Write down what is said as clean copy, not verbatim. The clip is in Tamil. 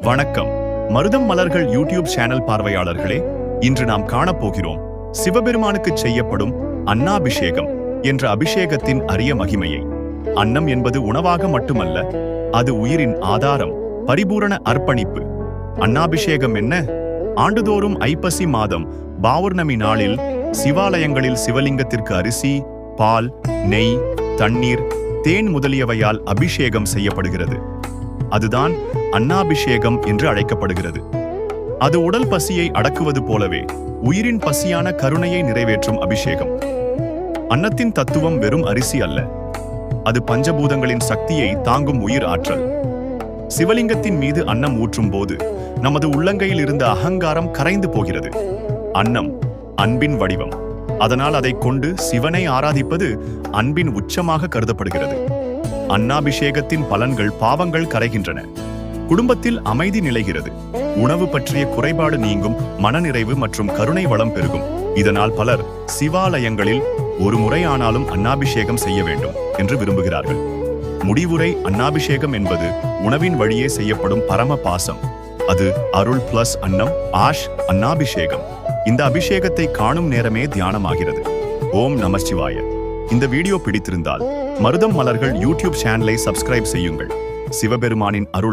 வணக்கம். மருதம் மலர்கள் யூடியூப் சேனல் பார்வையாளர்களே, இன்று நாம் காணப்போகிறோம் சிவபெருமானுக்கு செய்யப்படும் அன்னாபிஷேகம் என்ற அபிஷேகத்தின் அரிய மகிமையை. அன்னம் என்பது உணவாக மட்டுமல்ல, அது உயிரின் ஆதாரம், பரிபூரண அர்ப்பணிப்பு. அன்னாபிஷேகம் என்ன? ஆண்டுதோறும் ஐப்பசி மாதம் பௌர்ணமி நாளில் சிவாலயங்களில் சிவலிங்கத்திற்கு அரிசி, பால், நெய், தண்ணீர், தேன் முதலியவையால் அபிஷேகம் செய்யப்படுகிறது. அதுதான் அன்னாபிஷேகம் என்று அழைக்கப்படுகிறது. அது உடல் பசியை அடக்குவது போலவே உயிரின் பசியான கருணையை நிறைவேற்றும் அபிஷேகம். அன்னத்தின் தத்துவம் வெறும் அரிசி அல்ல, அது பஞ்சபூதங்களின் சக்தியை தாங்கும் உயிர் ஆற்றல். சிவலிங்கத்தின் மீது அன்னம் ஊற்றும் போது நமது உள்ளங்கையில் இருந்த அகங்காரம் கரைந்து போகிறது. அன்னம் அன்பின் வடிவம், அதனால் அதை கொண்டு சிவனை ஆராதிப்பது அன்பின் உச்சமாக கருதப்படுகிறது. அன்னாபிஷேகத்தின் பலன்கள்: பாவங்கள் கரைகின்றன, குடும்பத்தில் அமைதி நிலைகிறது, உணவு பற்றிய குறைபாடு நீங்கும், மனநிறைவு மற்றும் கருணை வளம் பெருகும். இதனால் பலர் சிவாலயங்களில் ஒரு முறை ஆனாலும் அன்னாபிஷேகம் செய்ய வேண்டும் என்று விரும்புகிறார்கள். முடிவுரை: அன்னாபிஷேகம் என்பது உணவின் வழியே செய்யப்படும் பரம பாசம். அது அருள் பிளஸ் அன்னம், அன்னாபிஷேகம். இந்த அபிஷேகத்தை காணும் நேரமே தியானமாகிறது. ஓம் நம சிவாய. இந்த வீடியோ பிடித்திருந்தால் மருதம் மலர்கள் யூடியூப் சேனலை சப்ஸ்கிரைப் செய்யுங்கள். சிவபெருமானின் அருள்